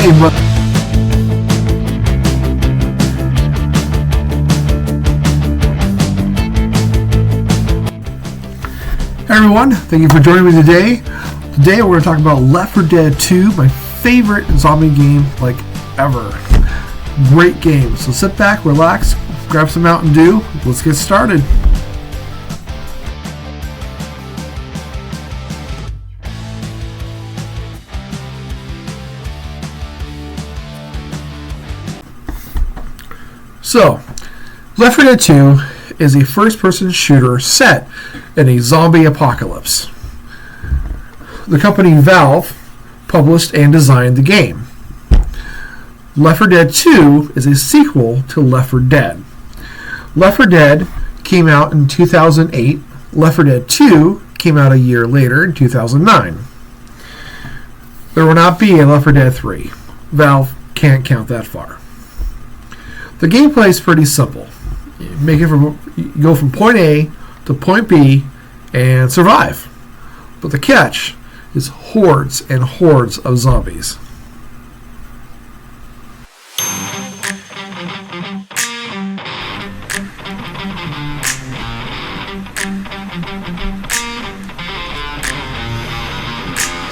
game, but hey everyone, thank you for joining me today. Today we're going to talk about Left 4 Dead 2, my favorite zombie game like ever. Great game. So sit back, relax, grab some Mountain Dew, let's get started. So, Left 4 Dead 2 is a first-person shooter set in a zombie apocalypse. The company Valve published and designed the game. Left 4 Dead 2 is a sequel to Left 4 Dead. Left 4 Dead came out in 2008. Left 4 Dead 2 came out a year later in 2009. There will not be a Left 4 Dead 3. Valve can't count that far. The gameplay is pretty simple. You go from point A to point B and survive. But the catch is hordes and hordes of zombies.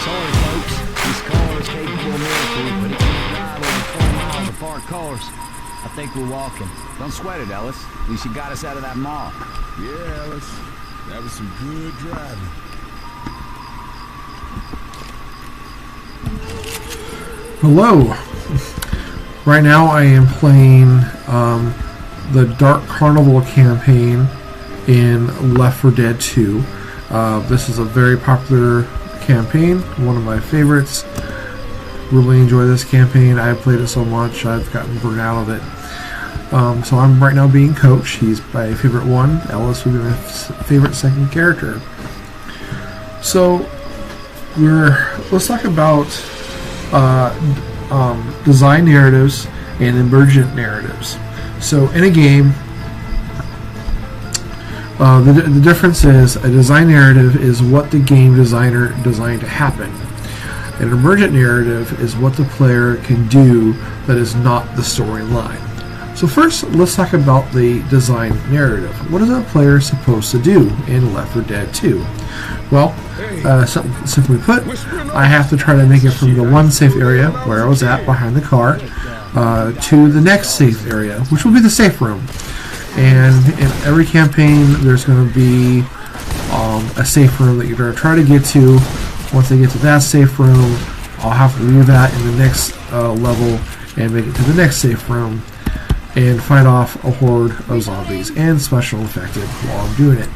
Sorry folks, this car is capable of miracle, but it can't drive over 20 miles of parked cars. I think we're walking. Don't sweat it, Ellis. At least you got us out of that mall. Yeah, Ellis. That was some good driving. Hello. Right now I am playing the Dark Carnival campaign in Left 4 Dead 2. This is a very popular campaign, one of my favorites. Really enjoy this campaign. I've played it so much I've gotten burned out of it. So I'm right now being Coach. He's my favorite one. Ellis would be my favorite second character. So let's talk about design narratives and emergent narratives. So in a game, the difference is a design narrative is what the game designer designed to happen. An emergent narrative is what the player can do that is not the storyline. So first, let's talk about the design narrative. What is a player supposed to do in Left 4 Dead 2? Well, simply put, I have to try to make it from the one safe area where I was at behind the car to the next safe area, which will be the safe room. And in every campaign, there's going to be a safe room that you're going to try to get to. Once I get to that safe room, I'll have to leave that in the next level and make it to the next safe room and fight off a horde of zombies and special infected while I'm doing it.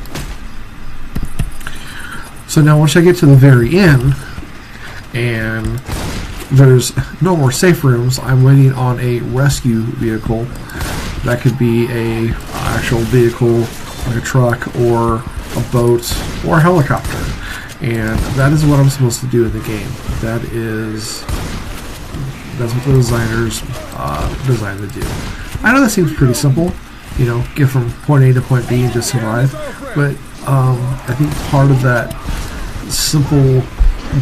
So now once I get to the very end and there's no more safe rooms, I'm waiting on a rescue vehicle. That could be a actual vehicle like a truck or a boat or a helicopter. And that is what I'm supposed to do in the game. That's what the designers designed to do. I know that seems pretty simple, get from point A to point B and just survive. But I think part of that simple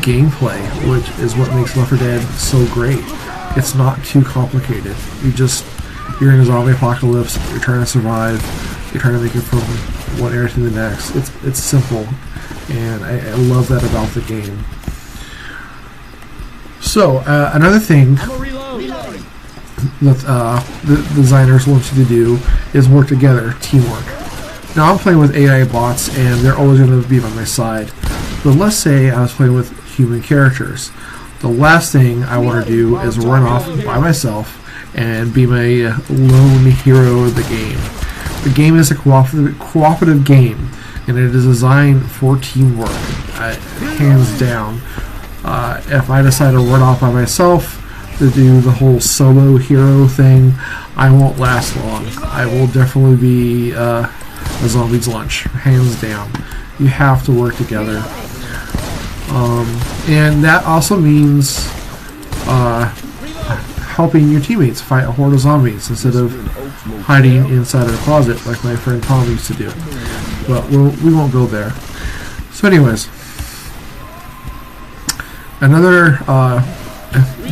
gameplay, which is what makes Left 4 Dead so great, it's not too complicated. You're in a zombie apocalypse. You're trying to survive. You're trying to make it from one area to the next. It's simple. And I love that about the game. So, another thing that the designers want you to do is work together, teamwork. Now, I'm playing with AI bots, and they're always going to be by my side. But let's say I was playing with human characters. The last thing I want to do is run off by myself and be my lone hero of the game. The game is a cooperative game, and it is designed for teamwork, hands down. If I decide to run off by myself to do the whole solo hero thing, I won't last long. I will definitely be a zombie's lunch, hands down. You have to work together. And that also means helping your teammates fight a horde of zombies instead of hiding inside a closet like my friend Tom used to do. But we won't go there. So anyways, another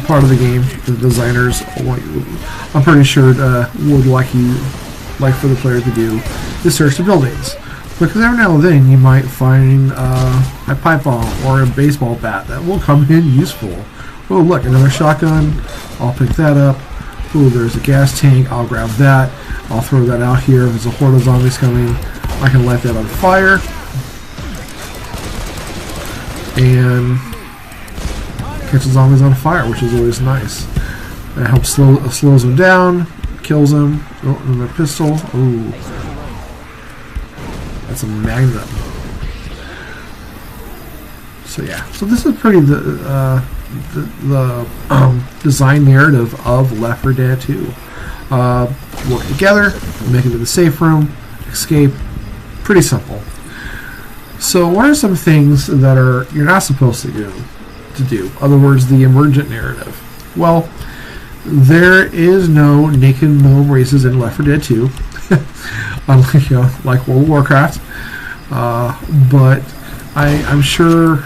part of the game. The designers, I'm pretty sure, would like for the player to do is search the buildings, because every now and then you might find a pipe bomb or a baseball bat that will come in useful. Oh, look, another shotgun. I'll pick that up. Oh, there's a gas tank. I'll grab that. I'll throw that out here. If there's a horde of zombies coming, I can light that on fire. And catch the zombies on fire, which is always nice. That helps slows them down, kills them. Oh, another pistol. Ooh. That's a magnum. So yeah, so this is pretty the design narrative of Left 4 Dead 2. Work together, make it to the safe room, escape. Pretty simple. So what are some things that you're not supposed to do? In other words, the emergent narrative. Well, there is no naked gnome races in Left 4 Dead 2, unlike like World of Warcraft. But I'm sure.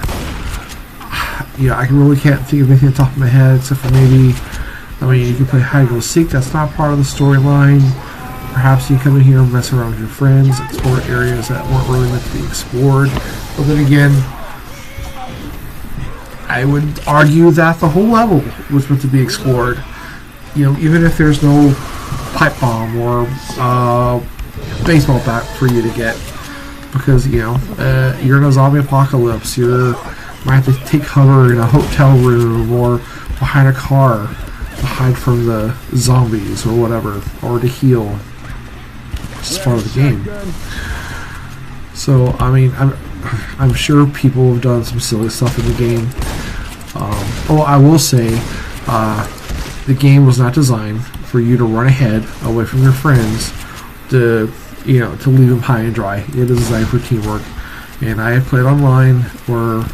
I really can't think of anything off the top of my head except for maybe. You can play hide and go seek. That's not part of the storyline. Perhaps you come in here and mess around with your friends, explore areas that weren't really meant to be explored. But then again, I would argue that the whole level was meant to be explored. Even if there's no pipe bomb or baseball bat for you to get, because you're in a zombie apocalypse. You might have to take cover in a hotel room or behind a car to hide from the zombies or whatever, or to heal. It's just part of the game. So I'm sure people have done some silly stuff in the game. I will say, the game was not designed for you to run ahead away from your friends to leave them high and dry. It is designed for teamwork. And I have played online where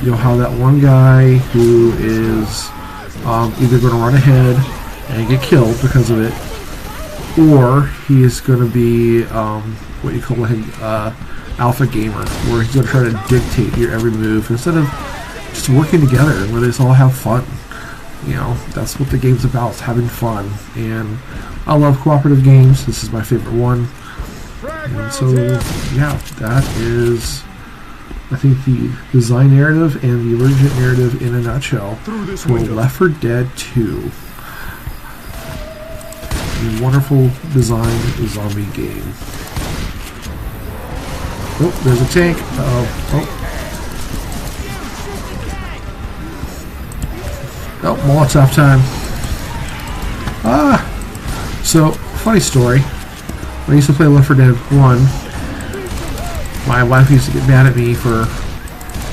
you'll have that one guy who is either going to run ahead and get killed because of it, or he is going to be what you call alpha gamer, where he's going to try to dictate your every move instead of just working together where they just all have fun. That's what the game's about, is having fun. And I love cooperative games. This is my favorite one. And so, yeah, that is, I think, the design narrative and the emergent narrative in a nutshell for Left 4 Dead 2. A wonderful design zombie game. Oh, there's a tank. Oh, Molotov time. So, funny story. When I used to play Left 4 Dead 1, my wife used to get mad at me for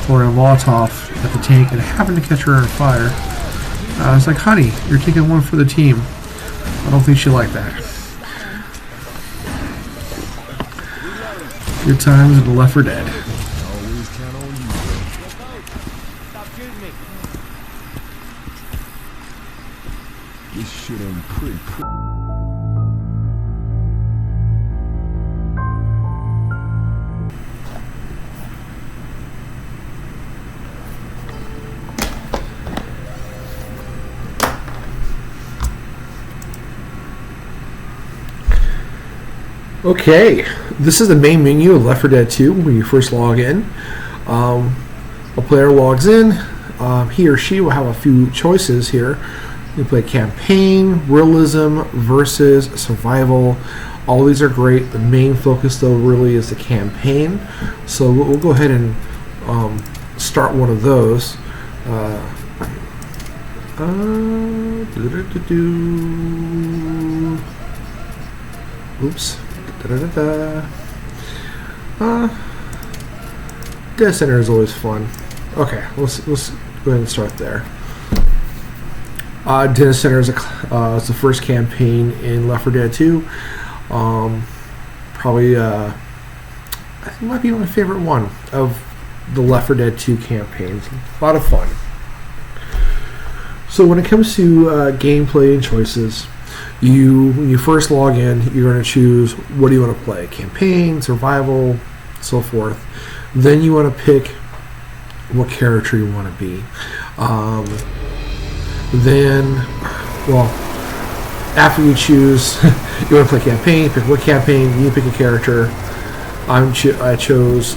pouring a Molotov at the tank and happened to catch her on fire. I was like, honey, you're taking one for the team. I don't think she liked that. Good times in Left 4 Dead. Always count on you, bro. Stop shooting me. This shit ain't pretty. Okay, this is the main menu of Left 4 Dead 2 when you first log in. A player logs in. He or she will have a few choices here. You play campaign, realism, versus, survival. All these are great. The main focus, though, really is the campaign. So we'll go ahead and start one of those. Oops. Dead Center is always fun. Okay, let's go ahead and start there. Dead Center is the first campaign in Left 4 Dead 2. Probably, I think it might be my favorite one of the Left 4 Dead 2 campaigns. A lot of fun. So when it comes to gameplay and choices, when you first log in, you're going to choose what do you want to play, campaign, survival, so forth. Then you want to pick what character you want to be. Then, well, after you choose, you want to play campaign, pick what campaign, you pick a character. I chose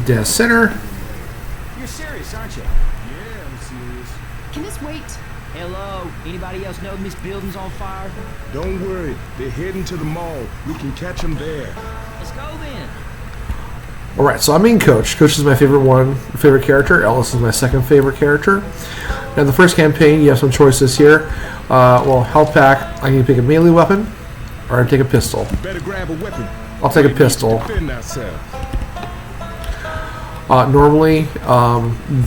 Death Center. You're serious, aren't you? Yeah, I'm serious. Can this wait? Hello? Anybody else know this building's on fire? Don't worry. They're heading to the mall. We can catch them there. Let's go then. All right, so I'm main Coach. Coach is my favorite character. Ellis is my second favorite character. Now, in the first campaign, you have some choices here. Well, health pack, I can pick a melee weapon, or I can take a pistol. Better grab a weapon. I'll take a We need to pistol. defend ourselves. Normally,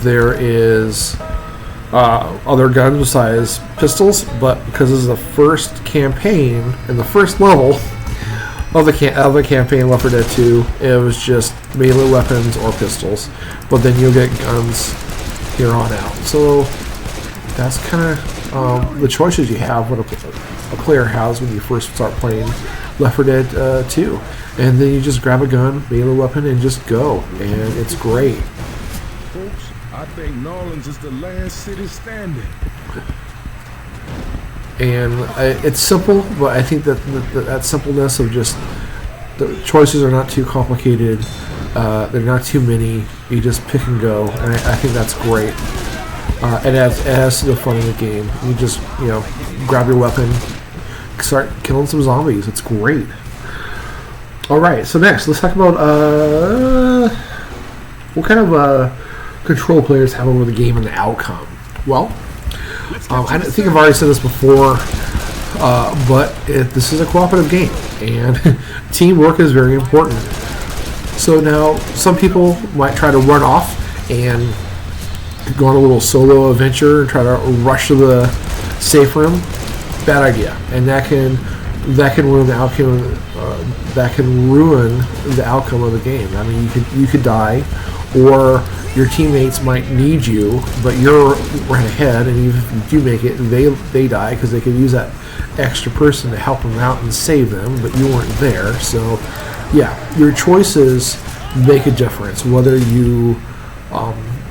there is other guns besides pistols, but because this is the first campaign and the first level of the campaign, Left 4 Dead 2, it was just melee weapons or pistols. But then you'll get guns here on out. So that's kind of the choices you have what a player has when you first start playing Left 4 Dead 2. And then you just grab a gun, melee weapon, and just go. And it's great. Folks, I think Nolans is the last city standing. And it's simple, but I think that that simpleness of just the choices are not too complicated. They're not too many. You just pick and go, and I think that's great. It adds to the fun of the game. You just grab your weapon, start killing some zombies. It's great. All right, so next let's talk about what kind of control players have over the game and the outcome. Well, I think I've already said this before, but this is a cooperative game, and teamwork is very important. So now, some people might try to run off and go on a little solo adventure and try to rush to the safe room. Bad idea, and that can ruin the outcome. That can ruin the outcome of the game. I mean, you could die, or your teammates might need you, but you're right ahead, and even if you do make it, they die because they could use that extra person to help them out and save them, but you weren't there. So, yeah, your choices make a difference, whether you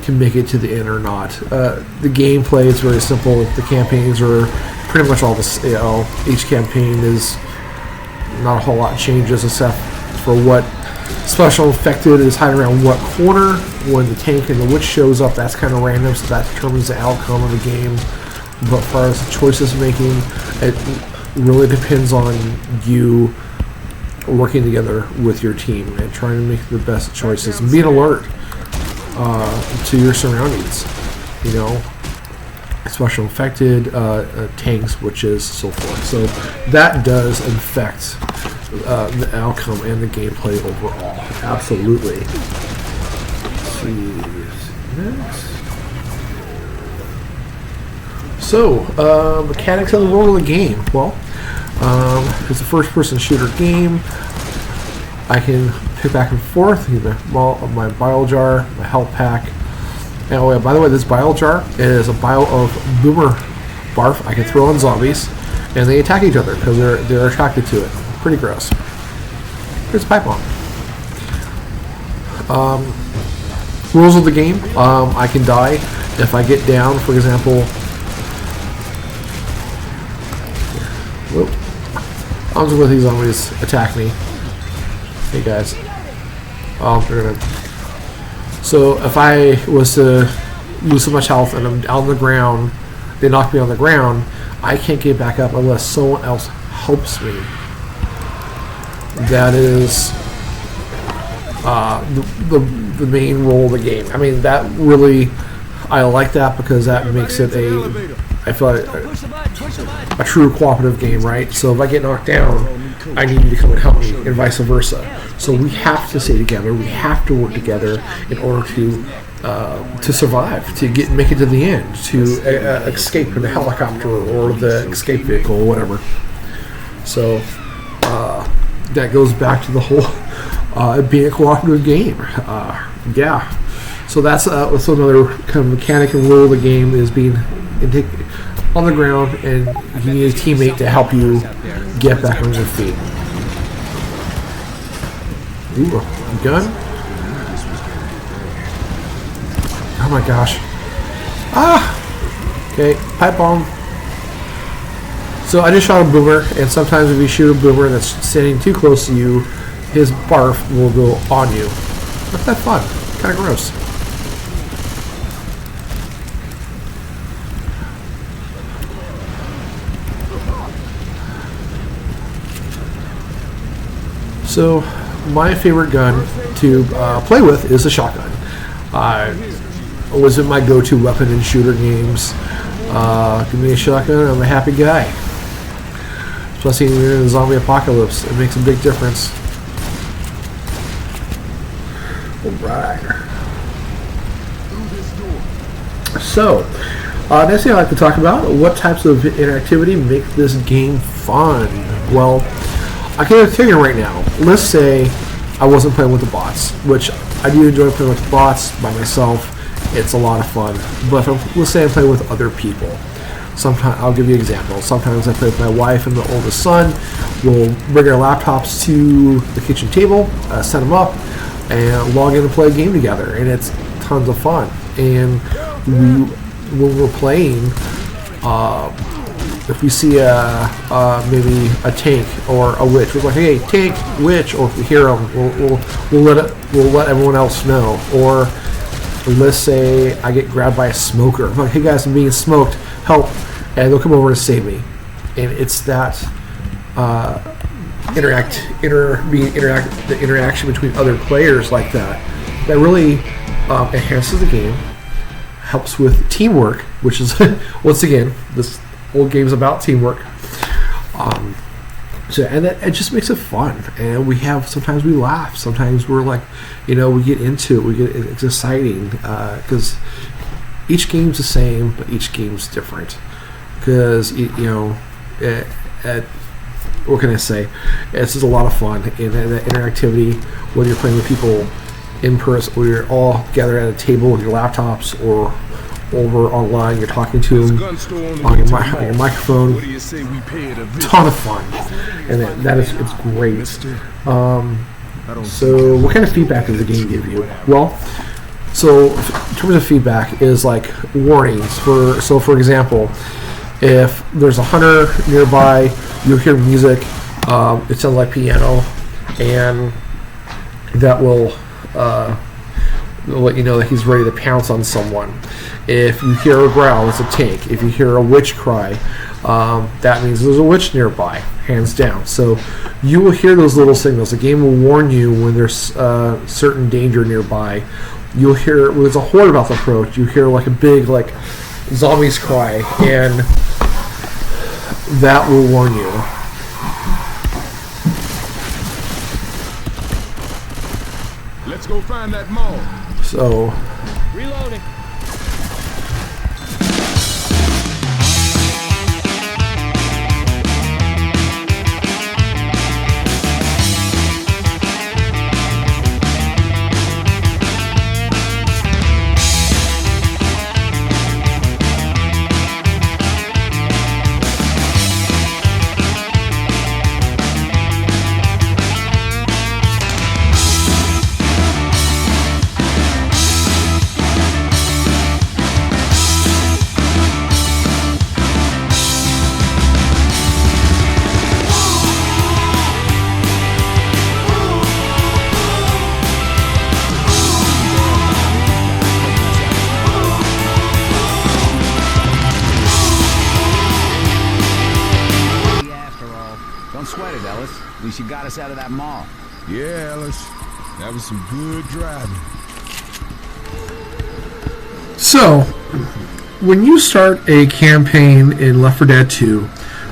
can make it to the end or not. The gameplay is very simple. The campaigns are pretty much all the same. Each campaign is not a whole lot changes except for what special infected is hiding around what corner. When the tank and the witch shows up, that's kind of random, so that determines the outcome of the game. But as far as the choices making, it really depends on you working together with your team and trying to make the best choices and being alert to your surroundings. Special infected, tanks, witches, so forth. So that does affect the outcome and the gameplay overall. Absolutely. Let's see next. So, mechanics of the role of the game. Well, it's a first-person shooter game. I can pick back and forth. My bile jar, my health pack. And oh yeah, by the way, this bile jar is a bile of boomer barf I can throw on zombies, and they attack each other because they're attracted to it. Pretty gross. Here's a pipe bomb. Rules of the game. I can die if I get down, for example. Whoop. I'm just with these zombies attack me. Hey guys. They're gonna. So if I was to lose so much health and I'm down on the ground, they knock me on the ground, I can't get back up unless someone else helps me. That is the main role of the game. I mean, that really, I like that because that makes it I feel like a true cooperative game, right? So if I get knocked down, I need you to come and help me, and vice versa. So we have to stay together. We have to work together in order to survive, to make it to the end, to escape in the helicopter or the escape vehicle or whatever. So that goes back to the whole being a cooperative game. Yeah. So that's another kind of mechanic and rule of the game is being on the ground, and you need a teammate to help you get back on your feet. Ooh, a gun? Oh my gosh. Ah! Okay, pipe bomb. So I just shot a boomer, and sometimes if you shoot a boomer that's standing too close to you, his barf will go on you. Not that fun. Kind of gross. So my favorite gun to play with is a shotgun. It wasn't my go-to weapon in shooter games. Give me a shotgun, I'm a happy guy. Especially when you're in a zombie apocalypse, it makes a big difference. Alright. So, next thing I'd like to talk about, what types of interactivity make this game fun? Well, I can tell you right now, let's say I wasn't playing with the bots, which I do enjoy playing with the bots by myself. It's a lot of fun. But let's say I play with other people. Sometimes I'll give you an example. Sometimes I play with my wife and the oldest son. We'll bring our laptops to the kitchen table, set them up, and log in and play a game together. And it's tons of fun. And when we're playing, if we see maybe a tank or a witch, we're like, hey, tank, witch, or if we hear them, we'll let everyone else know. Or let's say I get grabbed by a smoker. I'm like, hey guys, I'm being smoked, help, and they'll come over to save me. And it's that the interaction between other players like that really enhances the game, helps with teamwork, which is once again this whole game's about teamwork. And it just makes it fun, and sometimes we laugh, sometimes we're like, we get into it, it's exciting, because each game's the same, but each game's different, because what can I say, it's just a lot of fun, and that interactivity when you're playing with people in person, where you're all gathered at a table with your laptops, or over online, you're talking to them on your microphone. What do you say we pay it a visit? Ton of fun, and it's great. So what kind of feedback does the game give you? Well, so in terms of feedback is like warnings. For example, if there's a hunter nearby, you'll hear music. It sounds like piano, and that will let you know that he's ready to pounce on someone. If you hear a growl, it's a tank. If you hear a witch cry, that means there's a witch nearby, hands down. So you will hear those little signals. The game will warn you when there's certain danger nearby. You'll hear, when there's a horde about to approach, you hear like a big zombies cry, and that will warn you. Let's go find that mall. So Reloading. At least you got us out of that mall. Yeah, Ellis. That was some good driving. So, when you start a campaign in Left 4 Dead 2,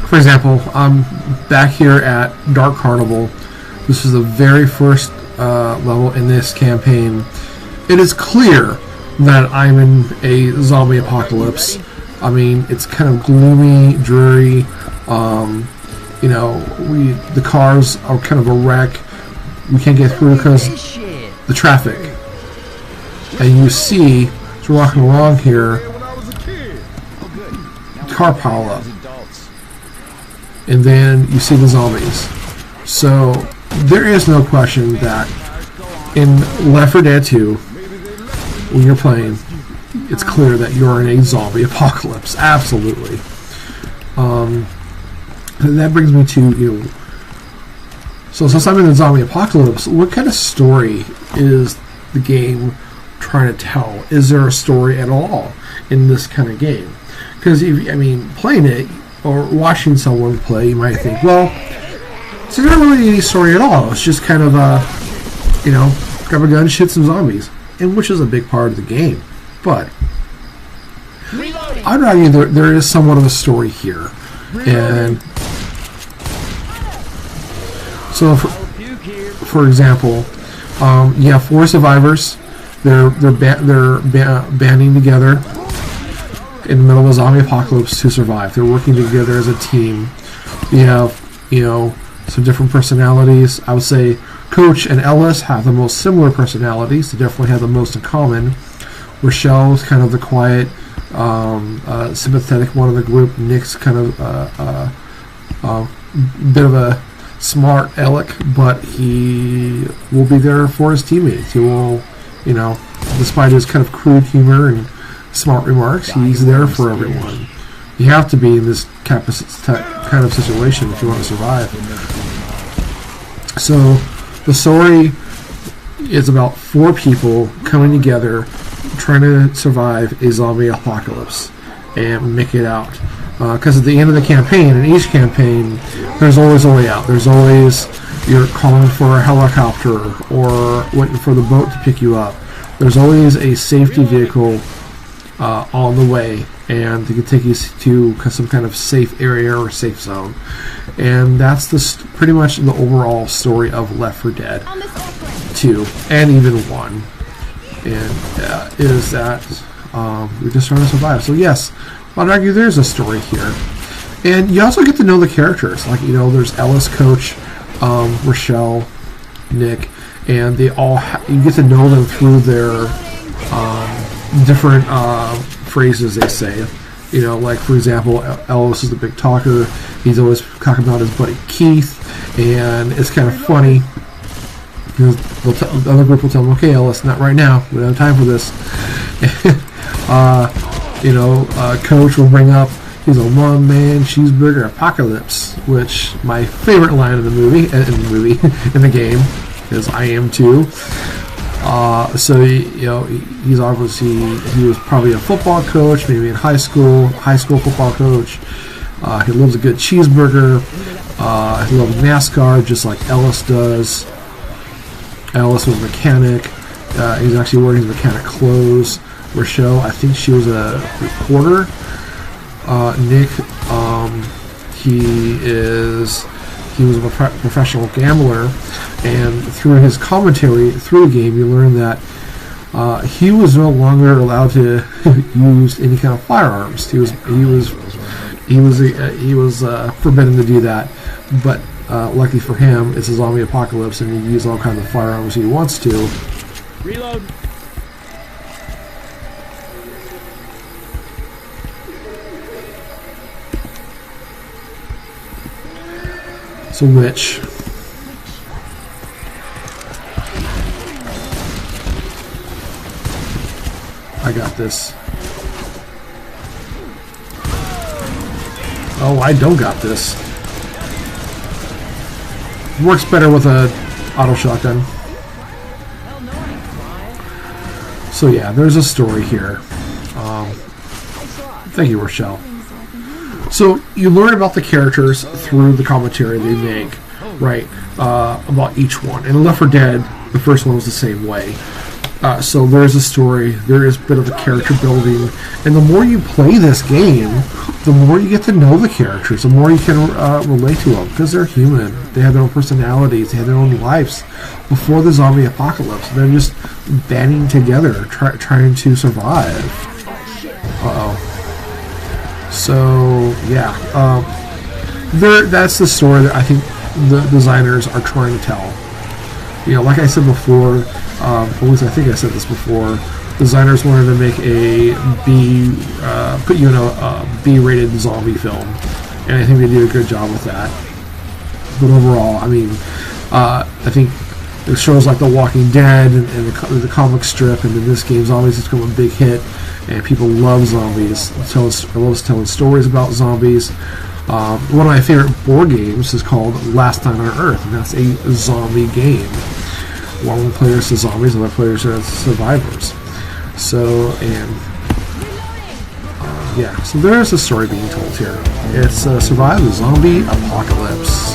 for example, I'm back here at Dark Carnival. This is the very first level in this campaign. It is clear that I'm in a zombie apocalypse. I mean, it's kind of gloomy, dreary. The cars are kind of a wreck. We can't get through because the traffic. And you see, as we're walking along here, car pile up. And then you see the zombies. So there is no question that in Left 4 Dead 2, when you're playing, it's clear that you're in a zombie apocalypse. Absolutely. And that brings me to, so since I'm in the zombie apocalypse, what kind of story is the game trying to tell? Is there a story at all in this kind of game? Because, playing it or watching someone play, you might think, well, there's not really any story at all. It's just kind of, grab a gun, shoot some zombies, and which is a big part of the game. But I'd argue there is somewhat of a story here. And so, for example, you have 4 survivors. They're banding together in the middle of a zombie apocalypse to survive. They're working together as a team. You have, some different personalities. I would say Coach and Ellis have the most similar personalities. They definitely have the most in common. Rochelle is kind of the quiet, sympathetic one of the group. Nick's kind of a bit of a smart aleck, but he will be there for his teammates. He will, despite his kind of crude humor and smart remarks, he's there for everyone. You have to be in this kind of situation if you want to survive. So the story is about 4 people coming together, trying to survive a zombie apocalypse and make it out. Because at the end of the campaign, in each campaign, there's always a way out. There's always, you're calling for a helicopter or waiting for the boat to pick you up. There's always a safety vehicle on the way, and they can take you to some kind of safe area or safe zone. And that's pretty much the overall story of Left 4 Dead 2 and even 1. And is that we're just trying to survive. So yes, I'd argue there's a story here. And you also get to know the characters. Like, there's Ellis, Coach, Rochelle, Nick, and they all you get to know them through their different phrases they say. Like, for example, Ellis is the big talker. He's always talking about his buddy Keith, and it's kind of funny. The other group will tell him, okay, Ellis, not right now. We don't have time for this. Coach will bring up, he's a one-man cheeseburger apocalypse, which my favorite line in the game, is I am too. So he's obviously, he was probably a football coach, maybe in high school football coach. He loves a good cheeseburger. He loves NASCAR just like Ellis does. Ellis was a mechanic. He's actually wearing his mechanic clothes. Rochelle, I think she was a reporter. Nick, he was a professional gambler, and through his commentary through the game, you learn that he was no longer allowed to use any kind of firearms. He was forbidden to do that. But luckily for him, it's a zombie apocalypse, and he can use all kinds of firearms he wants to. Reload. So which I got this. Oh, I don't got this. Works better with a auto shotgun. So yeah, there's a story here. Thank you, Rochelle. So you learn about the characters through the commentary they make, right? About each one. And in Left 4 Dead, the first one was the same way. So there's a story, there is a bit of a character building, and the more you play this game, the more you get to know the characters, the more you can relate to them, because they're human. They have their own personalities, they have their own lives. Before the zombie apocalypse, they're just banding together, trying to survive. So yeah, that's the story that I think the designers are trying to tell. Like I said before, at least I think I said this before, designers wanted to make put you in a B-rated zombie film, and I think they did a good job with that. But overall, I think the shows like The Walking Dead and the comic strip, and in this game, zombies has become a big hit, and people love zombies. Loves telling stories about zombies. One of my favorite board games is called Last Night on Earth, and that's a zombie game. One player is zombies, other players are survivors. So, and yeah, so there's a story being told here. It's survive the zombie apocalypse.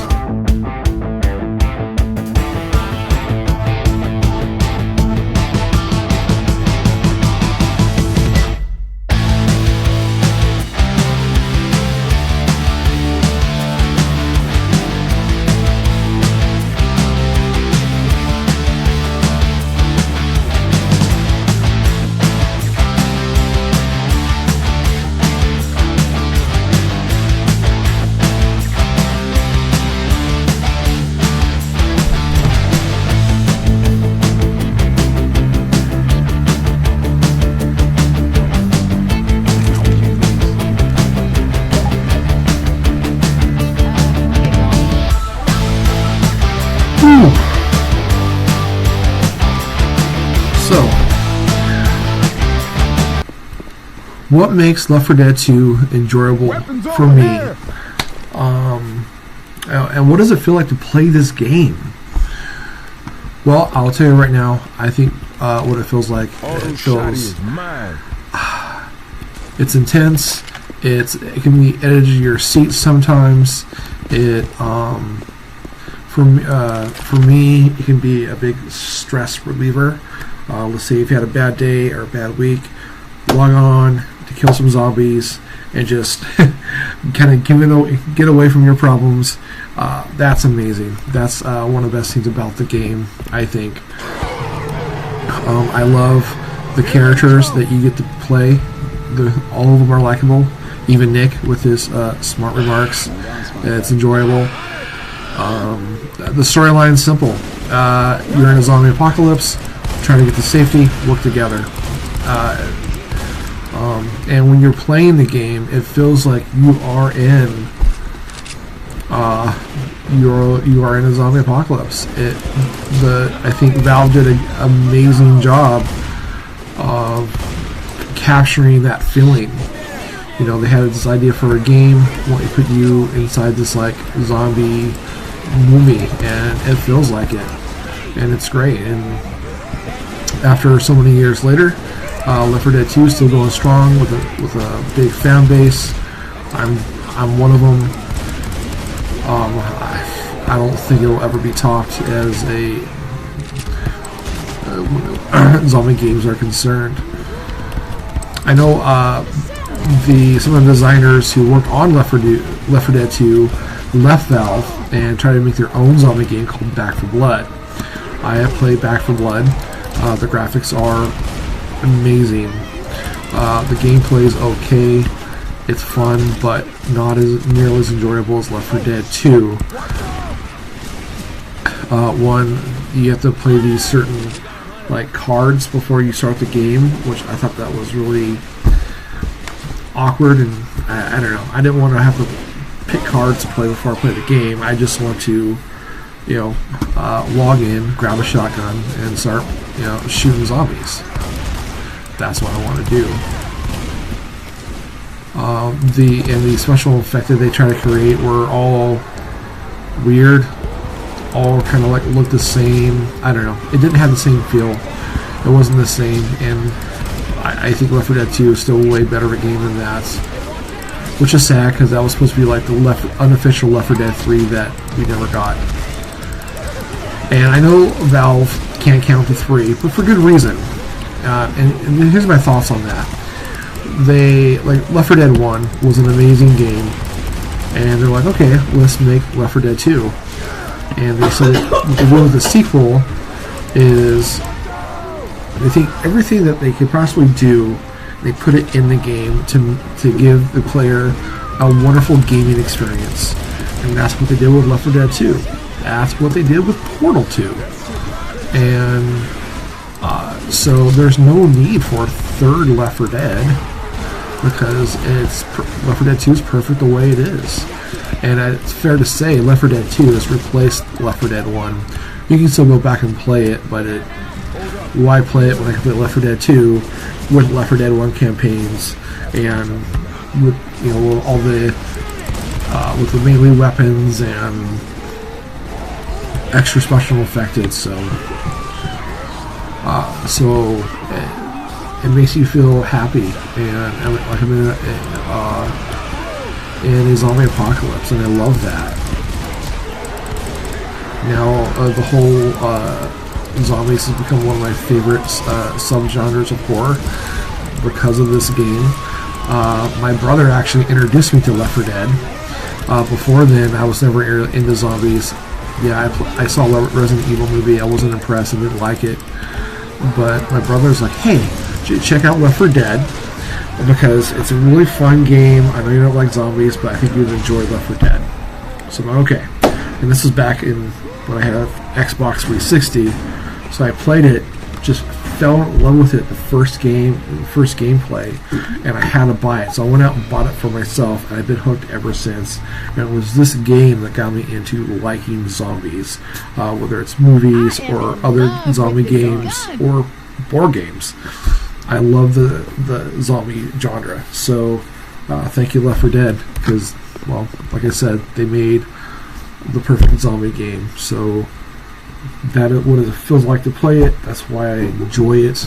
So, what makes Left 4 Dead 2 enjoyable for me? And what does it feel like to play this game? Well, I'll tell you right now, I think what it feels like. It feels, it's intense. It can be edge of your seat sometimes. It for me, it can be a big stress reliever. Let's say if you had a bad day or a bad week, log on to kill some zombies and just kind of get away from your problems. That's amazing. That's one of the best things about the game, I think. I love the characters that you get to play. All of them are likable. Even Nick with his smart remarks. It's enjoyable. The storyline's simple. You're in a zombie apocalypse, trying to get to safety, work together. And when you're playing the game, it feels like you are in you are in a zombie apocalypse. I think Valve did an amazing job of capturing that feeling. You know, they had this idea for a game, want to put you inside this like zombie movie, and it feels like it, and it's great. And after so many years later, Left 4 Dead 2 is still going strong with a big fan base. I'm one of them. I don't think it'll ever be topped as zombie games are concerned. I know some of the designers who worked on Left 4 Dead 2 left Valve and tried to make their own zombie game called Back 4 Blood. I have played Back 4 Blood. The graphics are amazing. The gameplay is okay. It's fun, but not as nearly as enjoyable as Left 4 Dead 2. One, you have to play these certain like cards before you start the game, which I thought that was really awkward, and I don't know. I didn't want to have to pick cards to play before I play the game. I just want to, log in, grab a shotgun, and start, shooting zombies. That's what I want to do. The special effects that they try to create were all weird, all kind of like looked the same. I don't know. It didn't have the same feel. It wasn't the same, and I think Left 4 Dead 2 is still way better of a game than that. Which is sad, because that was supposed to be like the unofficial Left 4 Dead 3 that we never got. And I know Valve can't count to 3, but for good reason. And here's my thoughts on that. Left 4 Dead 1 was an amazing game, and they're like, okay, let's make Left 4 Dead 2. And they said what they do with the sequel is they think everything that they could possibly do, they put it in the game to give the player a wonderful gaming experience. And that's what they did with Left 4 Dead 2. That's what they did with Portal 2. And so there's no need for a third Left 4 Dead, because Left 4 Dead 2 is perfect the way it is. And it's fair to say Left 4 Dead 2 has replaced Left 4 Dead 1. You can still go back and play it, but why play it when I can play Left 4 Dead 2 with Left 4 Dead 1 campaigns and with all the with the melee weapons and extra special effected. So it makes you feel happy, and like I'm in a zombie apocalypse, and I love that. Now the whole zombies has become one of my favorite subgenres of horror because of this game. My brother actually introduced me to Left 4 Dead. Before then, I was never into zombies. Yeah, I saw a Resident Evil movie. I wasn't impressed. I didn't like it. But my brother's like, hey, check out Left 4 Dead because it's a really fun game. I know you don't like zombies, but I think you'd enjoy Left 4 Dead. So I'm like, okay. And this was back in when I had an Xbox 360. So I played it, just fell in love with it the first gameplay, and I had to buy it. So I went out and bought it for myself, and I've been hooked ever since. And it was this game that got me into liking zombies, whether it's movies or other zombie games or board games. I love the zombie genre. So thank you, Left 4 Dead, because, well, like I said, they made the perfect zombie game. So that what it feels like to play it. That's why I enjoy it.